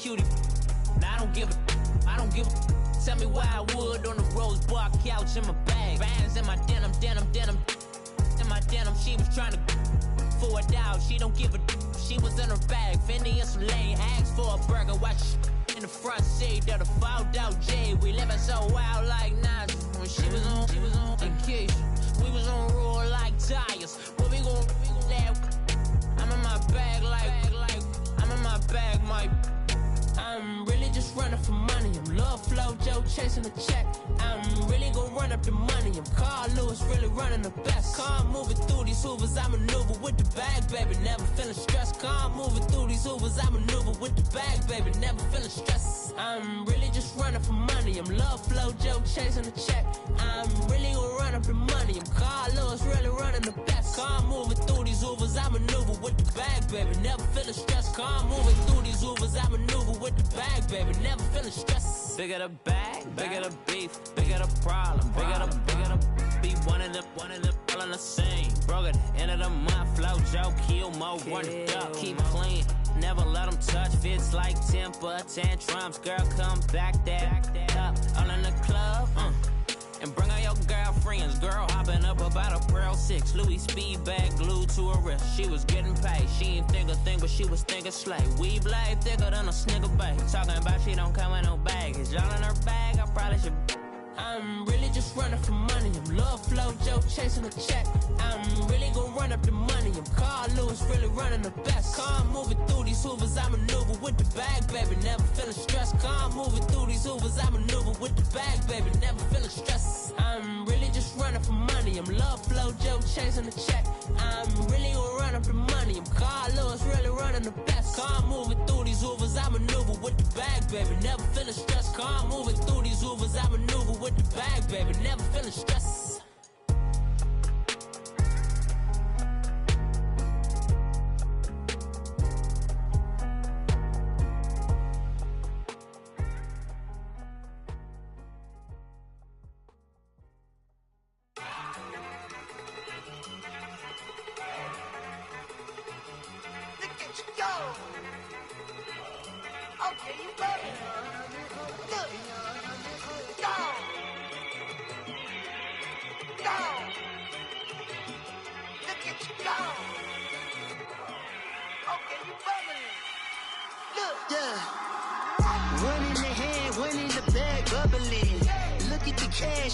cutie. Now I don't give a. Tell me why I would on the rose bar couch in my bag. Bands in my denim. In my denim, she was trying to for a doubt. She don't give a. She was in her bag. Fendi and some lame hags for a burger. Watch in the front seat of the fouled out J. We living so wild like Nas. When she was on vacation. We was on roll like tires. What we gon' laugh? I'm in my bag like I'm in my bag, Mike. I'm really just running for money. I'm Love Flow Joe chasing the check. I'm really gon' run up the money. I'm Carl Lewis, really running the best. Calm moving through these hoovers, I maneuver with the bag, baby. Never feeling stressed. Calm moving through these hoovers, I maneuver with the bag, baby. Never feeling stressed. I'm really just running for money. I'm Love Flow Joe chasing the check. I'm really gon' run up the money. I'm Carl Lewis, really running the best. Calm moving through these hoovers, I maneuver with the bag, baby. Never feeling stressed. Calm moving through these hoovers, I maneuver with the bag, baby. Never feeling stressed. Bigger the bag, bigger the beef, bigger the problem, bigger the be one of them all in the same. Broke at the end of the month, Flow Joe, kill mo, run it up, keep clean. Never let them touch, fits like temper tantrums. Girl, come back that up, all in the club, and bring all your girlfriends. Girl hopping up about a Pearl 6 Louis speed bag glued to her wrist. She was getting paid, she ain't think a thing, but she was thinking slay. We blade thicker than a snigger bag. Talking about she don't come with no baggage. Y'all in her bag, I probably should. I'm really just running for money. I'm Love Flow Joe chasing the check. I'm really gon' run up the money. I'm Carl Lewis, really running the best. Calm moving through these hoovers, I maneuver with the bag, baby. Never feeling stressed. Calm moving through these hoovers, I maneuver with the bag, baby. Never feeling stressed. I'm really just running for money. I'm Love Flow Joe chasing the check. I'm really gon' run up the money. I'm Carl Lewis, really running the best. Calm moving through these hoovers, I maneuver with the bag, baby. Never feeling stressed. Calm moving through these hoovers, I maneuver with the bag, baby. Never feeling stressed.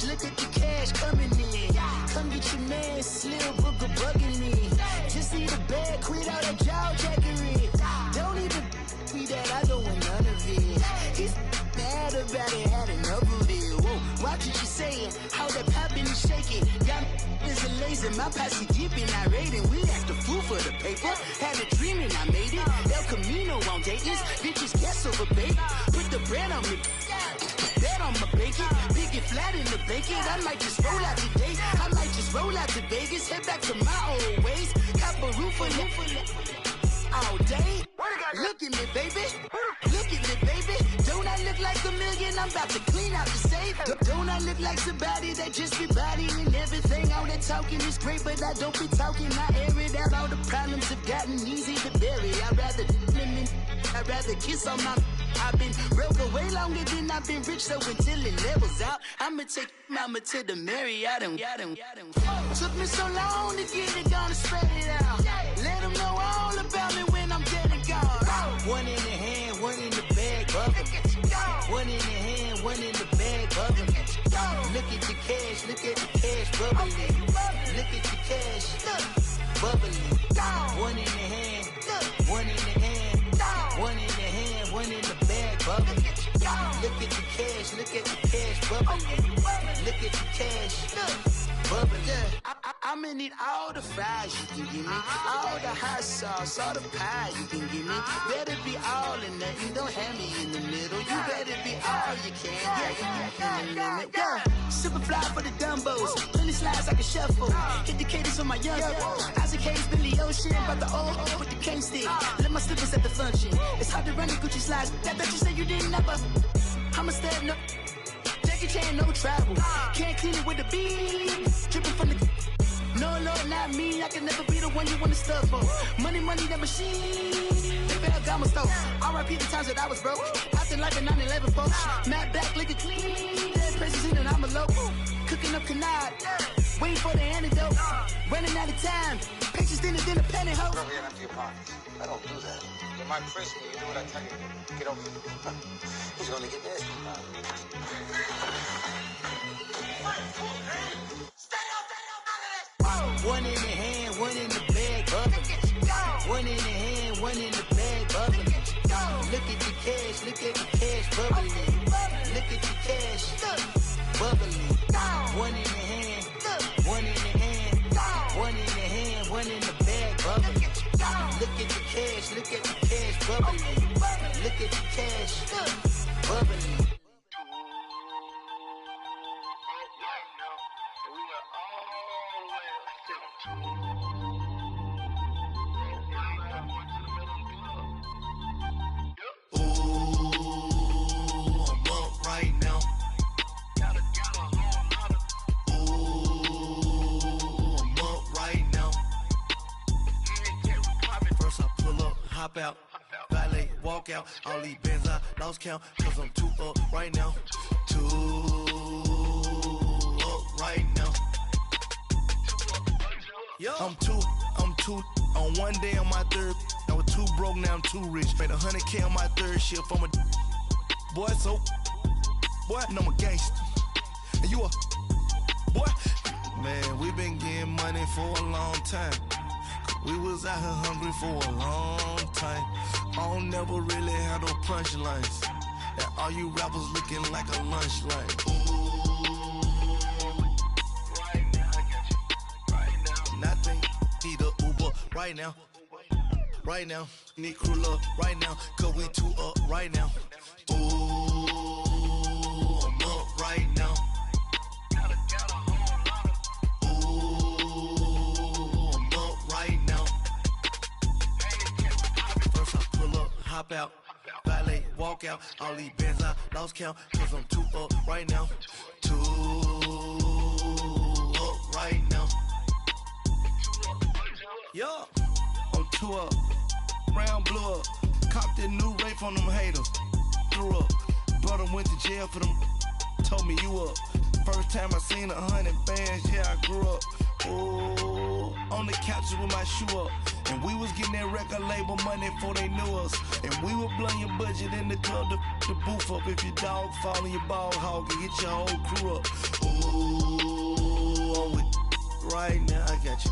Look at the cash coming in. Come get your man, Slim Booker bugging me. Just need a bag, quit all that jaw jackery. Don't even be that, I don't want none of it. He's mad about it, had enough of it. Whoa, watch what you saying, how that poppin' and shaking. Got is a lazy, my posse dipping, I raiding. We act the fool for the paper. Had a dream and I made it. El Camino on Dayton's, bitches guess over bait. Put the bread on me. Bet on my bacon, big and flat in the bacon. I might just roll out today. I might just roll out to Vegas, head back to my old ways. Cop a roof for all day. Look at me, baby. Look at me, baby. Don't I look like a million? I'm about to clean out the safe. Don't I look like somebody that just be bodying everything? All that talking is great, but I don't be talking. I air it out. All the problems have gotten easy to bury. I'd rather kiss on my. I've been broke way longer than I've been rich, so until it levels out, I'ma take mama to the Marriott. Took me so long to get it gone and spread it out. Let them know all about me when I'm dead and gone. One in the hand, one in the bag, bubbling. One in the hand, one in the bag, bubbling. Look at the cash, bubbling. Look at the cash, bubbling. One in the hand, one in the hand, one in the hand, one in the bag, bubbling. Look at the cash, bubbling. Look at the cash, bubbling. I'ma need all the fries you can give me, all the hot sauce, all the pie you can give me. Better be all in nothing, don't have me in the middle. You better be all you can. Yeah. Super fly for the Dumbos, plenty slides like a shuffle. Hit the cadence on my young Isaac Hayes, Billy Ocean, about the old with the cane stick. Let my slippers at the function. It's hard to run the Gucci slides. That bet you say you didn't never. I'ma step no. Jackie Chan, no travel. Can't clean it with the beat. Dripping from the. No, Lord, not me. I can never be the one you wanna stuff for. Money, that machine. Ferragamo store. R.I.P. the times that I was broke. Acting like a 9/11 folks. Matte black, liquor clean. Dead presents in and I'm a local. Cooking up canard. Waiting for the antidote. Running out of time. Pictures thinner than a penny hoe. Go ahead, empty your pockets. I don't do that. You might press me. You do what I tell you. Get over here. He's gonna get nasty. One in the hand, one in the bag, bubbling. One in the hand, one in the bag, bubbling. Look at the cash, look at the cash, bubbling. Look at the cash, bubbling. One in the hand, one in the hand, one in the hand, one in the bag, bubbling. Look at the cash, look at the cash, bubbling. Look at the cash, bubbling. Hop out, valet, walk out. All these bands I lost count, cause I'm too up right now. Too up right now. I'm too, on one day on my third. I was too broke, now I'm too rich. Made 100K on my third shift. I'm a boy, so, boy, and I'm a gangster. And you a, boy, man, we been getting money for a long time. We was out here hungry for a long time. I don't never really have no punchlines. And all you rappers looking like a lunch line. Right now, I got you. Right now. Nothing, need a Uber right now. Right now, need crew love right now. Cause we too up right now. Ooh, I'm up right now. Hop out, valet, walk out. All these bands I lost count, cause I'm too up right now. Too up right now. Yo, I'm too up. Brown blew up. Copped that new rape on them haters. Threw up. Brother went to jail for them. Told me you up. First time I seen 100 bands, yeah, I grew up. Oh, on the couches with my shoe up. And we was getting that record label money before they knew us. And we were blowing your budget in the club to boof up. If your dog fall in your ball hog and get your whole crew up. Ooh, I'm with right now, I got you.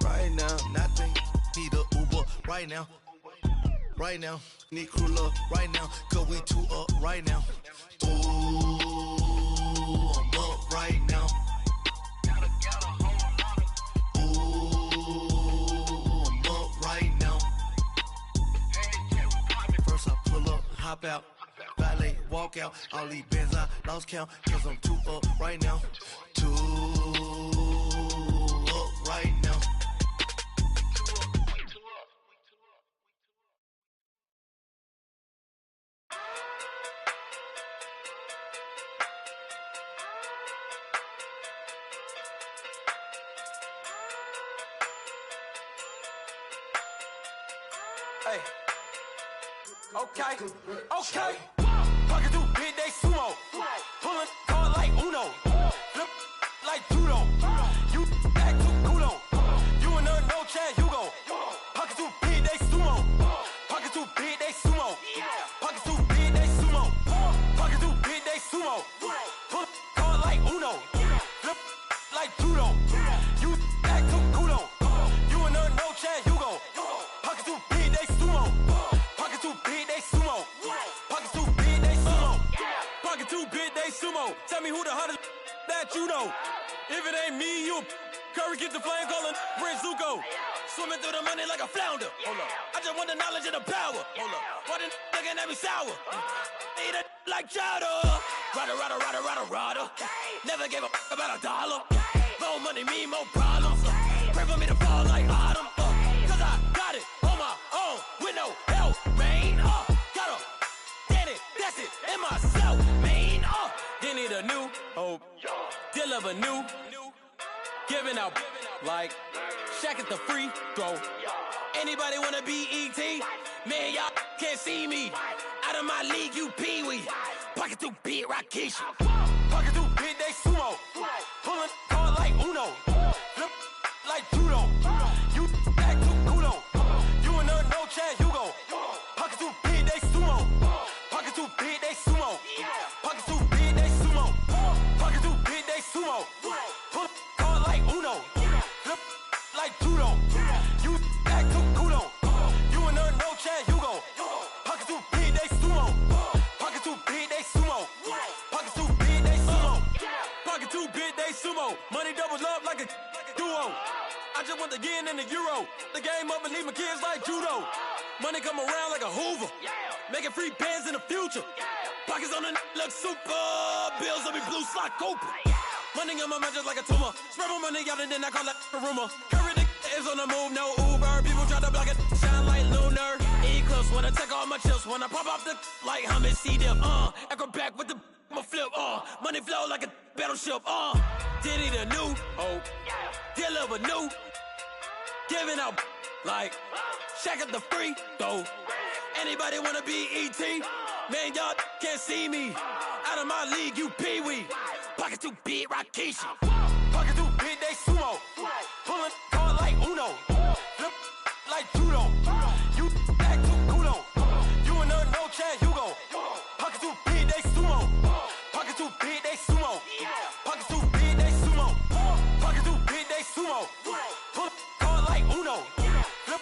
Right now, nothing, need a Uber right now. Right now, need crew love right now. Cause we too up right now. Ooh, I'm up right now. Hop out, valet, walk out. All these bands I lost count, cause I'm too up right now. Too up right now. Hey. Okay, pocket too big, they sumo. Pullin' card like Uno. Flip like judo. You back to kudo. You and her, no chance, you go. Pocket too big, they sumo. Pocket too big, they sumo. Pocket too big, they sumo. Pocket too big, they sumo. Pull card like Uno. Flip like judo. You back to kudo. You and her, no chance, you go. Pocket too big, they sumo. Pocket too big, they sumo. Pocket too big, they sumo. Pocket too big, they sumo. Tell me who the hottest that you know. If it ain't me, you Curry get the flame calling Prince Zuko. Swimming through the money like a flounder. Hold up. I just want the knowledge and the power. Hold up. Why the looking at me sour? Eat it like chowder. Rada. Never gave a about a dollar. More money mean more problems. Pray for me to fall like autumn. Cause I got it on my own with no help, man. Gotta get it, that's it, in myself, man. They need a new hope. Deliver new. Giving out like Shaq at the free throw. Anybody wanna be E.T.? Man, y'all can't see me. Out of my league, you pee-wee. Pocket too big, Rakeisha. Pocket too big, they sumo. Pulling hard like Uno. Flip like judo. You act too kudo. You and her, no chance, you go. Pocket too big, they sumo. Pocket too big, they sumo. Pocket too big, they sumo. Pocket too big, they sumo. Pull hard like Uno. Flip like judo. You act too kudo. You and her, no chance, you go. Pocket too big, they sumo. Pocket too big, they sumo. Pocket too big, they sumo. Pocket too big, they sumo. Money doubles up like a duo. I just want the yen and the euro. The game up and leave my kids like judo. Money come around like a Hoover. Making free bands in the future. Pockets on the look super. Bills on me blue slot Cooper. Money on my mind just like a tumor. Spread my money out and then I call that a rumor. Curry the is on the move, no Uber. People try to block it, shine like lunar. Eclipse when I take all my chips. When I pop off the like Hummus C-dip. Echo back with the I'ma flip. Money flow like a battleship. Diddy the new. Deliver new. Giving out like Shaq at the free throw. Anybody wanna be ET? Man, y'all can't see me. Out of my league, you pee-wee. Pocket too big, Rakeisha. Pocket too big, they sumo. Pulling hard like Uno. Flip like judo. You act too kudo. You and her, no chance, you go. Pocket too big, they sumo. Pocket too big, they sumo. Pocket too big, they sumo. Pocket too big, they sumo. Pull hard like Uno. Flip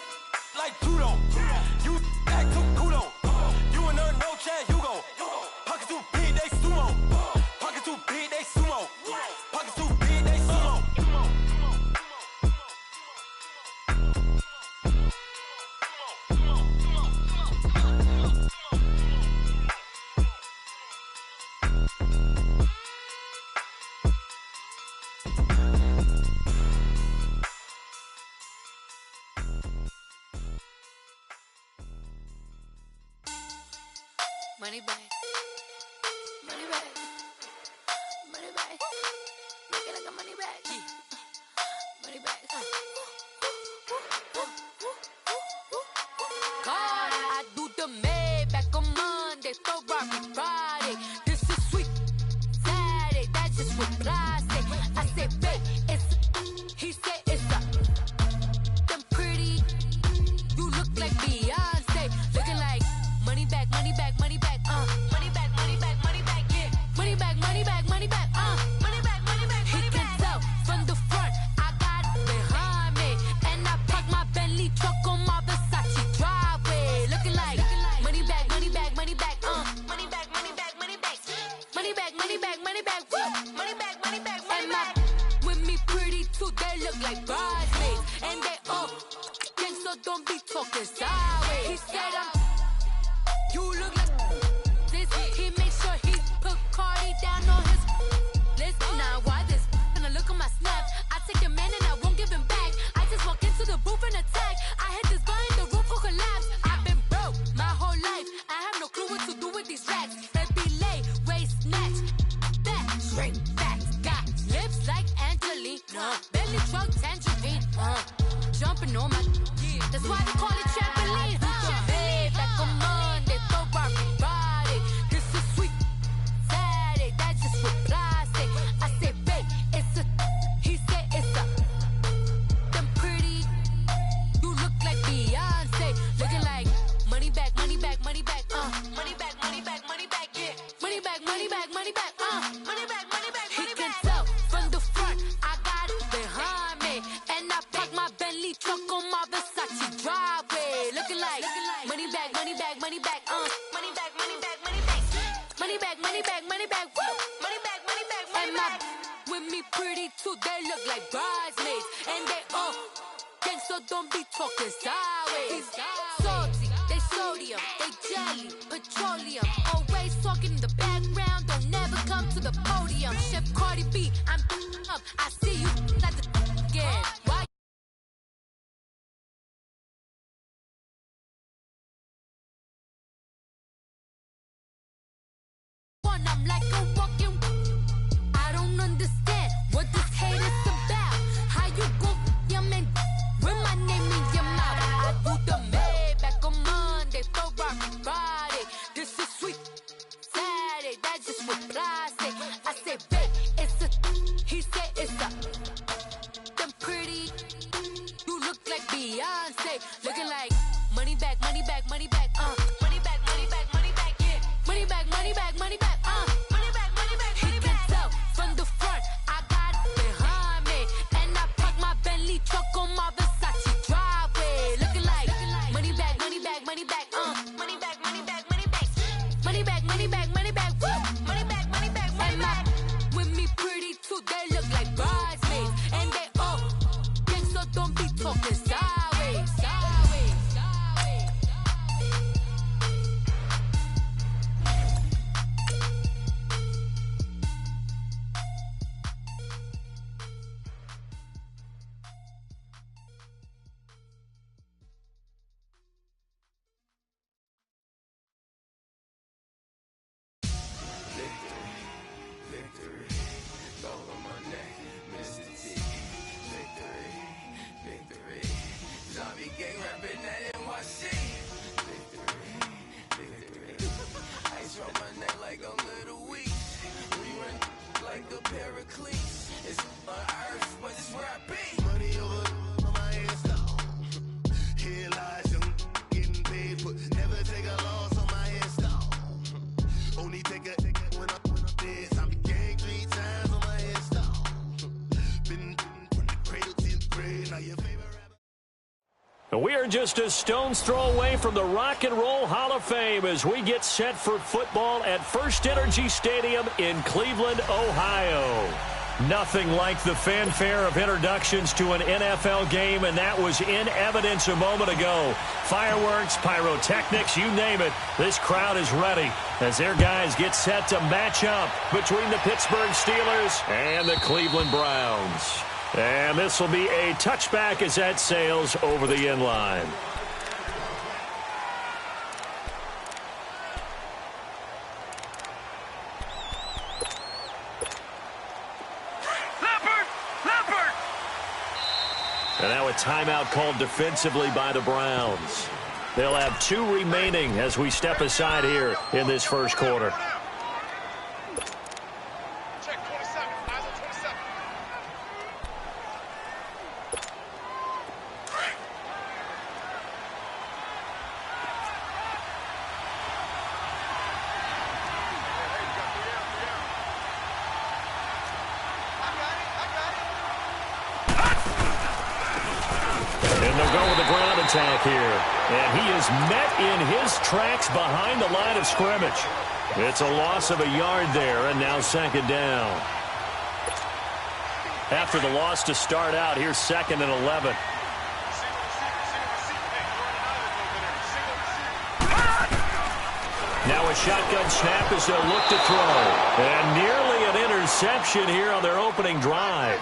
like judo. You act too kudo. You and her, no chance, you go. Pocket too big, they sumo. Pocket too big, they sumo. Pocket too big, they sumo. Money back, money back, money back. Make it like a money back, money back. God, I do the Maybach on Monday, Ferrari Friday. This is sweet Saturday, that's just what I say. I say, babe, it's he said it's a them pretty. You look like Beyonce, looking like money back, money back, money back. Money back, money back, money back, yeah. Money back, money back, money back, money back, money back, money back. He can tell from the front, I got it behind me. And I park my Bentley truck on my Versace driveway. Looking like money back, money back, money back, money back, money back, money back. Money back, money back, money back, money back, money back, money back. With me pretty too, they look like bridesmaids. And they all gang, so don't be talking sideways. He said you look like this. He make sure he put Cardi down on his list. Now why this? Gonna look on my snap. I take a man and I won't give him back. I just walk into the booth and attack. I hit this guy in the roof will collapse. I've been broke my whole life. I have no clue what to do with these racks. That be lay, waist snatch, back, straight back. Got lips like Angelina, belly truck tangerine. Jumping on my, that's why they call it trampoline. Back on Monday, Ferrari Friday. This is sweet Saturday, that's just what I say. I say, babe, it's a, he said it's a, them pretty. You look like Beyonce, looking like money back, money back, money back, money back, money back, money back, yeah. Money back, money back, money back, money back, money back, money back. He can tell from the front, I got it behind me, and I park my Bentley truck on my Versace driveway. Looking like money back, money back, money back, money back, money back, money back, money back, money back, money back, money back, money back, money back. With me pretty too, they look like bridesmaids, and they all gang, so don't be talking sideways. Salty, they sodium, they jelly, petroleum. Always talking in the background, don't never come to the podium. Chef Cardi B, I'm up. I see you like the again. Why? I'm like a walking. I don't understand what this hate is about. How you go, your man, with my name in your mouth. I do the Maybach on Monday. say, looking like money back, money back, money back, money back, money back, money back, yeah. Money back, money back, money back, money back, money back. He can tell from the front, I got it behind me, and I park my Bentley truck on my Versace driveway, looking like money back, money back, money back, money back, money back, money back, money back, money back, money back, woo, money back, money back, money back. With me pretty too, they look like bridesmaids, and they all gang, so don't be talking sideways, sideways, sideways. We are just a stone's throw away from the Rock and Roll Hall of Fame as we get set for football at First Energy Stadium in Cleveland, Ohio. Nothing like the fanfare of introductions to an NFL game, and that was in evidence a moment ago. Fireworks, pyrotechnics, you name it. This crowd is ready as their guys get set to match up between the Pittsburgh Steelers and the Cleveland Browns. And this will be a touchback as that sails over the end line. And now a timeout called defensively by the Browns. They'll have 2 remaining as we step aside here in this first quarter. Attack here, and he is met in his tracks behind the line of scrimmage. It's a loss of a yard there, and now second down. After the loss to start out, here's 2nd and 11. Now a shotgun snap as they'll look to throw, and nearly an interception here on their opening drive,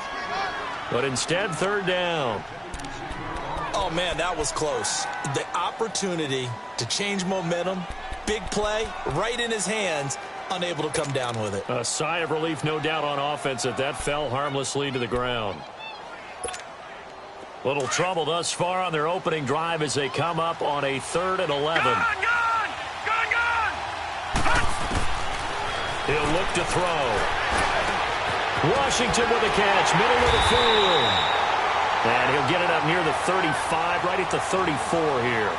but instead 3rd down. Oh, man, that was close. The opportunity to change momentum, big play, right in his hands, unable to come down with it. A sigh of relief, no doubt, on offense that fell harmlessly to the ground. Little trouble thus far on their opening drive as they come up on a 3rd and 11. Gone! He'll look to throw. Washington with a catch, middle of the field. And he'll get it up near the 35, right at the 34 here.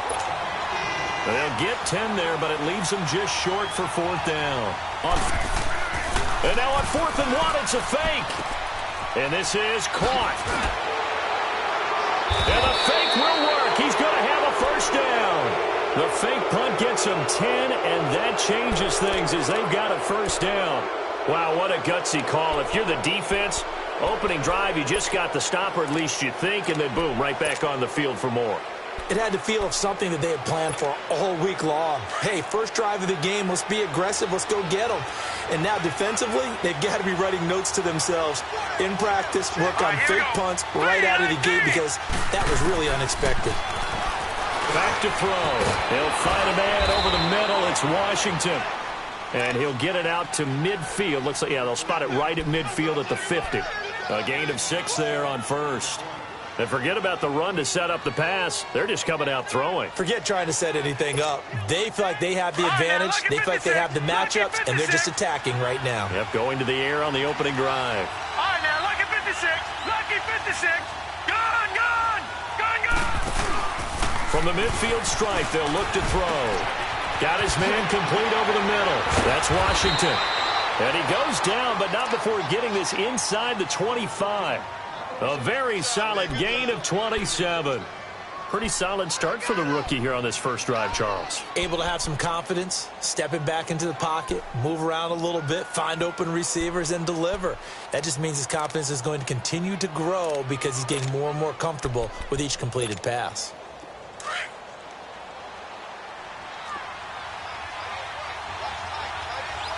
They'll get 10 there, but it leaves them just short for 4th down. And now on 4th and 1, it's a fake. And this is caught. And the fake will work. He's going to have a 1st down. The fake punt gets him 10, and that changes things as they've got a 1st down. Wow, what a gutsy call. If you're the defense, opening drive, you just got the stop, or at least you think, and then boom, right back on the field for more. It had to feel of something that they had planned for all week long. Hey, first drive of the game, let's be aggressive, let's go get them. And now defensively, they've got to be writing notes to themselves. In practice, work on fake punts right out of the gate because that was really unexpected. Back to throw. He'll find a man over the middle. It's Washington. And he'll get it out to midfield. Looks like, yeah, they'll spot it right at midfield at the 50. A gain of 6 there on 1st. And forget about the run to set up the pass. They're just coming out throwing. Forget trying to set anything up. They feel like they have the advantage. They feel like they have the matchups, and they're just attacking right now. Yep, going to the air on the opening drive. All right, now, lucky 56. Lucky 56. Gone. From the midfield stripe, they'll look to throw. Got his man complete over the middle. That's Washington. And he goes down, but not before getting this inside the 25. A very solid gain of 27. Pretty solid start for the rookie here on this first drive, Charles. Able to have some confidence, stepping back into the pocket, move around a little bit, find open receivers, and deliver. That just means his confidence is going to continue to grow because he's getting more and more comfortable with each completed pass.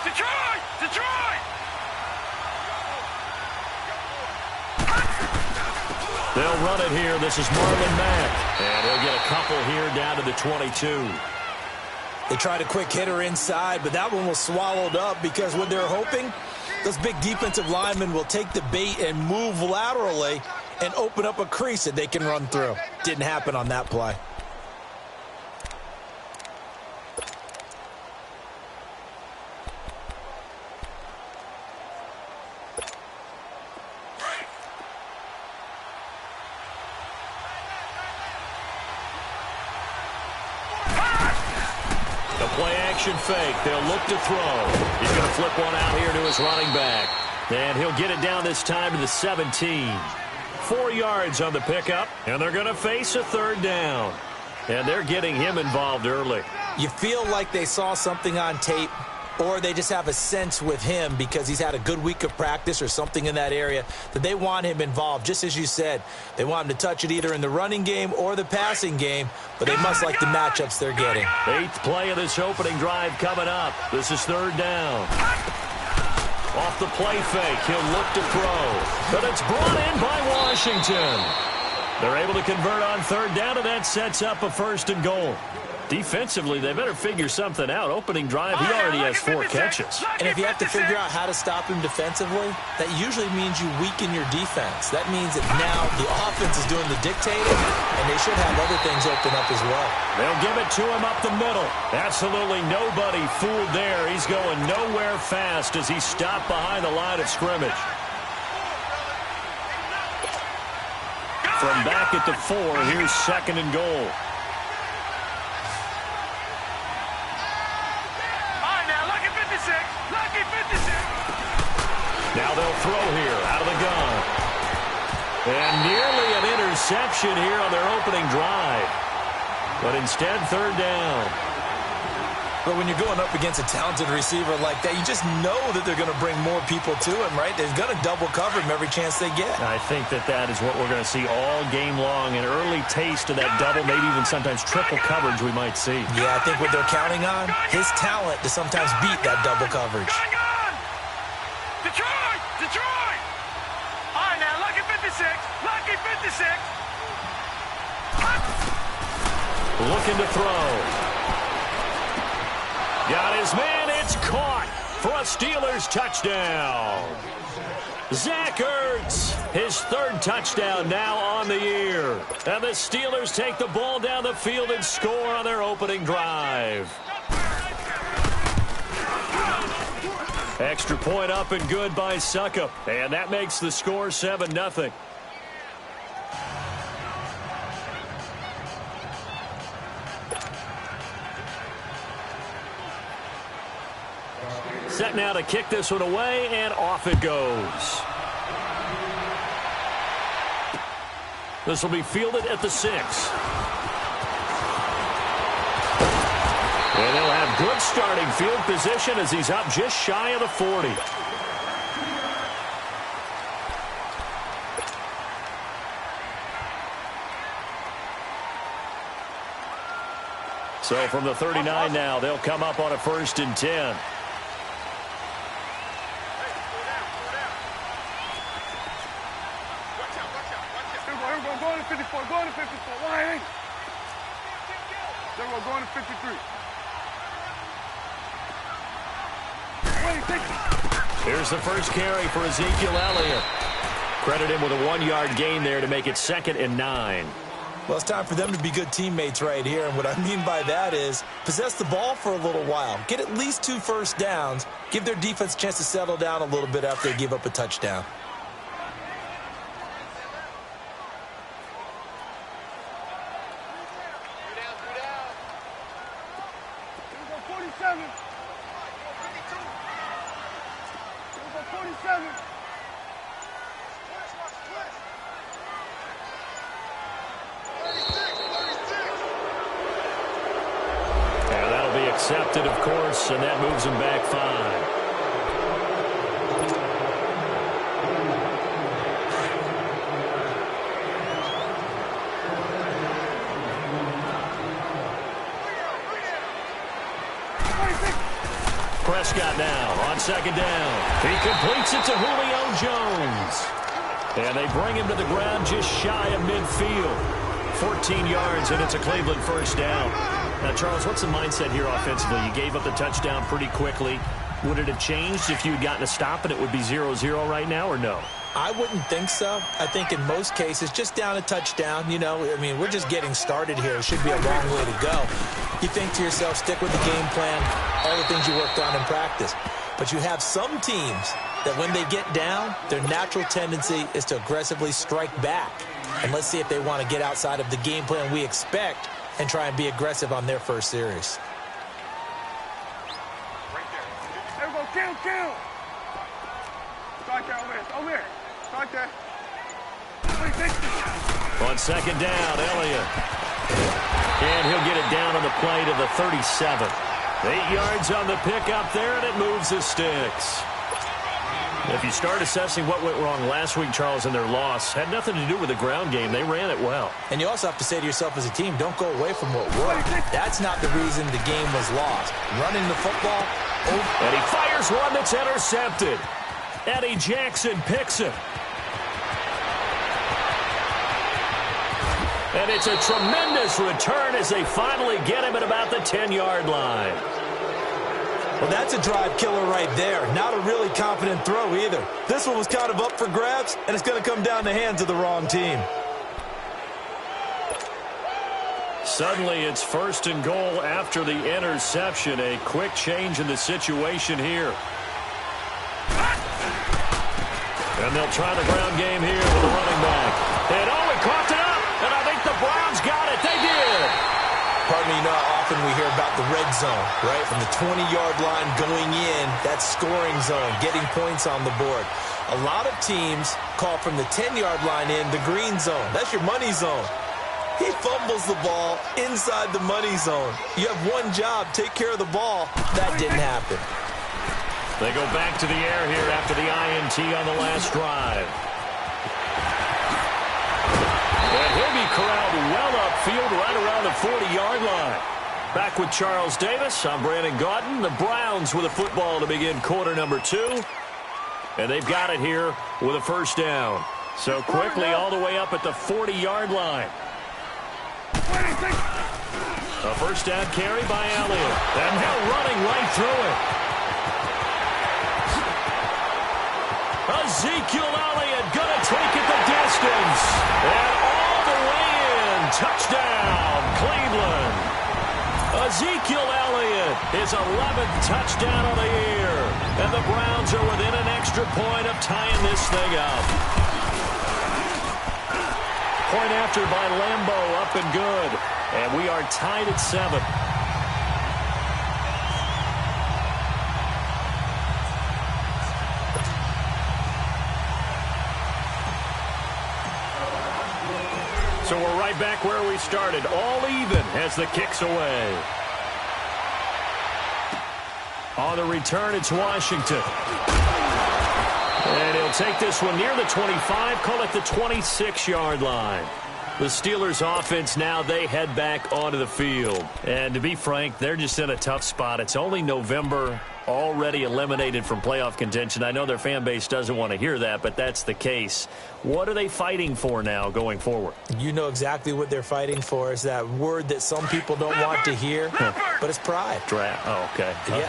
Detroit! Detroit! They'll run it here. This is Marlon Mack. And he'll get a couple here down to the 22. They tried a quick hitter inside, but that one was swallowed up because what they're hoping, those big defensive linemen will take the bait and move laterally and open up a crease that they can run through. Didn't happen on that play. Play-action fake. They'll look to throw. He's going to flip one out here to his running back. And he'll get it down this time to the 17. 4 yards on the pickup, and they're going to face a third down. And they're getting him involved early. You feel like they saw something on tape, or they just have a sense with him because he's had a good week of practice or something in that area that they want him involved. Just as you said, they want him to touch it either in the running game or the passing game, but they must like the matchups they're getting. 8th play of this opening drive coming up. This is third down. Off the play fake, he'll look to throw, but it's brought in by Washington. They're able to convert on third down, and that sets up a first and goal. Defensively, they better figure something out. Opening drive, he already has 4 catches. And if you have to figure out how to stop him defensively, that usually means you weaken your defense. That means that now the offense is doing the dictating, and they should have other things open up as well. They'll give it to him up the middle. Absolutely nobody fooled there. He's going nowhere fast as he's stopped behind the line of scrimmage. From back at the 4, here's second and goal. Now they'll throw here out of the gun. And nearly an interception here on their opening drive. But instead, third down. But when you're going up against a talented receiver like that, you just know that they're going to bring more people to him, right? They're going to double cover him every chance they get. I think that is what we're going to see all game long. An early taste of that double, maybe even sometimes triple coverage we might see. Yeah, I think what they're counting on, his talent to sometimes beat that double coverage. Detroit! Detroit! All right, now, lucky 56. Lucky 56. Looking to throw. Got his man. It's caught for a Steelers touchdown. Zach Ertz, his 3rd touchdown now on the year. And the Steelers take the ball down the field and score on their opening drive. Extra point up and good by Succop. And that makes the score 7-0. Set now to kick this one away, and off it goes. This will be fielded at the 6. And they'll have good starting field position as he's up just shy of the 40. So from the 39 now, they'll come up on a 1st and 10. Go to 54. Go to 54. Why? We're going to 53. Here's the first carry for Ezekiel Elliott. Credit him with a 1-yard gain there to make it 2nd and 9. Well, it's time for them to be good teammates right here. And what I mean by that is possess the ball for a little while. Get at least 2 first downs. Give their defense a chance to settle down a little bit after they give up a touchdown. 47. 47. And that'll be accepted, of course, and that moves him back 5. Prescott now on 2nd down. He completes it to Julio Jones. And they bring him to the ground just shy of midfield. 14 yards, and it's a Cleveland 1st down. Now, Charles, what's the mindset here offensively? You gave up the touchdown pretty quickly. Would it have changed if you had gotten a stop and it would be 0-0 right now, or no? I wouldn't think so. I think in most cases, just down a touchdown, you know, I mean, we're just getting started here. It should be a long way to go. You think to yourself, stick with the game plan, all the things you worked on in practice. But you have some teams that when they get down, their natural tendency is to aggressively strike back. And let's see if they want to get outside of the game plan we expect and try and be aggressive on their first series. There we go, kill. Start there, over here. Start there. On 2nd down, Elliott. And he'll get it down on the play to the 37. 8 yards on the pickup there, and it moves the sticks. If you start assessing what went wrong last week, Charles, in their loss, had nothing to do with the ground game. They ran it well. And you also have to say to yourself as a team, don't go away from what worked. That's not the reason the game was lost. Running the football. And he fires one that's intercepted. Eddie Jackson picks it. And it's a tremendous return as they finally get him at about the 10-yard line. Well, that's a drive killer right there. Not a really confident throw either. This one was kind of up for grabs, and it's going to come down the hands of the wrong team. Suddenly, it's 1st and goal after the interception. A quick change in the situation here. And they'll try the ground game here with the running back. And he caught it up, and I think the Browns got it. They did. Pardon me, you know how often we hear about the red zone, right? From the 20-yard line going in, that scoring zone, getting points on the board. A lot of teams call from the 10-yard line in the green zone. That's your money zone. He fumbles the ball inside the money zone. You have one job, take care of the ball. That didn't happen. They go back to the air here after the INT on the last drive. And he'll be corralled well upfield right around the 40-yard line. Back with Charles Davis, I'm Brandon Gaudin. The Browns with a football to begin quarter number 2. And they've got it here with a 1st down. So quickly all the way up at the 40-yard line. A 1st down carry by Elliott. And now running right through it. Ezekiel Elliott gonna take it the distance. And all the way in. Touchdown, Cleveland. Ezekiel Elliott, his 11th touchdown of the year. And the Browns are within an extra point of tying this thing up. Point after by Lambeau, up and good. And we are tied at 7. So we're right back where we started, all even as the kick's away. On the return, it's Washington. And he'll take this one near the 25, call it the 26-yard line. The Steelers offense now, they head back onto the field. And to be frank, they're just in a tough spot. It's only November, already eliminated from playoff contention. I know their fan base doesn't want to hear that, but that's the case. What are they fighting for now going forward? You know exactly what they're fighting for. Is that word that some people don't want to hear, but it's pride. Draft. Oh, okay. Yeah.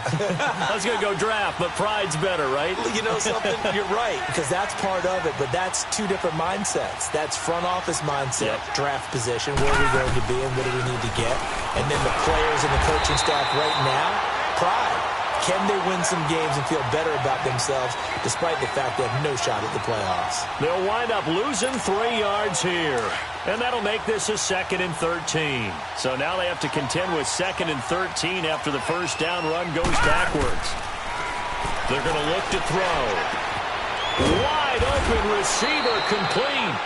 I was going to go draft, but pride's better, right? You know something? You're right, because that's part of it, but that's two different mindsets. That's front office mindset, draft position, where are we going to be and what do we need to get? And then the players and the coaching staff right now, pride. Can they win some games and feel better about themselves despite the fact they have no shot at the playoffs? They'll wind up losing 3 yards here. And that'll make this a 2nd and 13. So now they have to contend with 2nd and 13 after the first down run goes backwards. They're going to look to throw. Wide open receiver complete.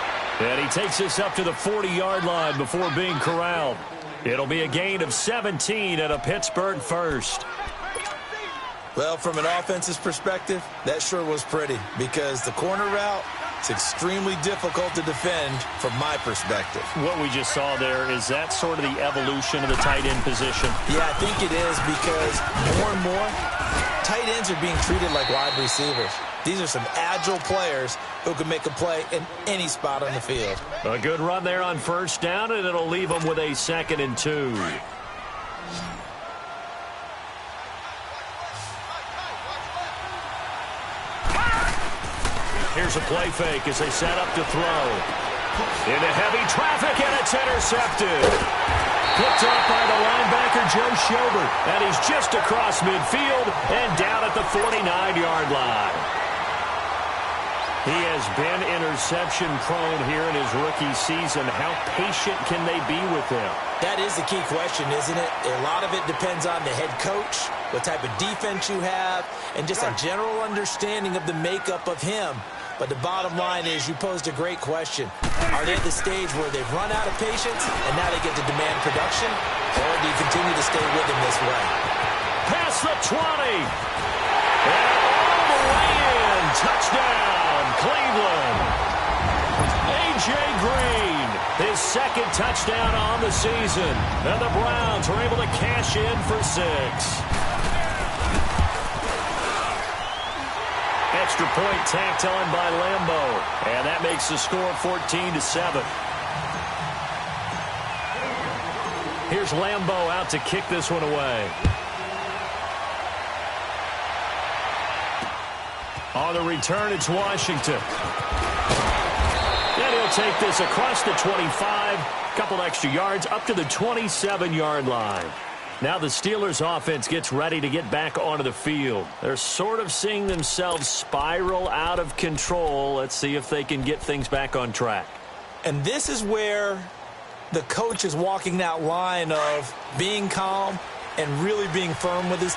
And he takes this up to the 40-yard line before being corralled. It'll be a gain of 17 and a Pittsburgh first. Well, from an offensive perspective, that sure was pretty because the corner route is extremely difficult to defend from my perspective. What we just saw there, is that sort of the evolution of the tight end position? Yeah, I think it is because more and more, tight ends are being treated like wide receivers. These are some agile players who can make a play in any spot on the field. A good run there on first down, and it'll leave them with a 2nd and 2. Here's a play fake as they set up to throw. Into heavy traffic, and it's intercepted. Picked up by the linebacker, Joe Schobert. And he's just across midfield and down at the 49-yard line. He has been interception-prone here in his rookie season. How patient can they be with him? That is the key question, isn't it? A lot of it depends on the head coach, what type of defense you have, and just a general understanding of the makeup of him. But the bottom line is you posed a great question. Are they at the stage where they've run out of patience and now they get to demand production? Or do you continue to stay with him this way? Past the 20. And all the way in. Touchdown, Cleveland. A.J. Green, his 2nd touchdown on the season. And the Browns were able to cash in for 6. Extra point tacked on by Lambeau. And that makes the score 14-7. Here's Lambeau out to kick this one away. On the return, it's Washington. And he'll take this across the 25. Couple extra yards up to the 27-yard line. Now the Steelers offense gets ready to get back onto the field. They're sort of seeing themselves spiral out of control. Let's see if they can get things back on track. And this is where the coach is walking that line of being calm and really being firm with his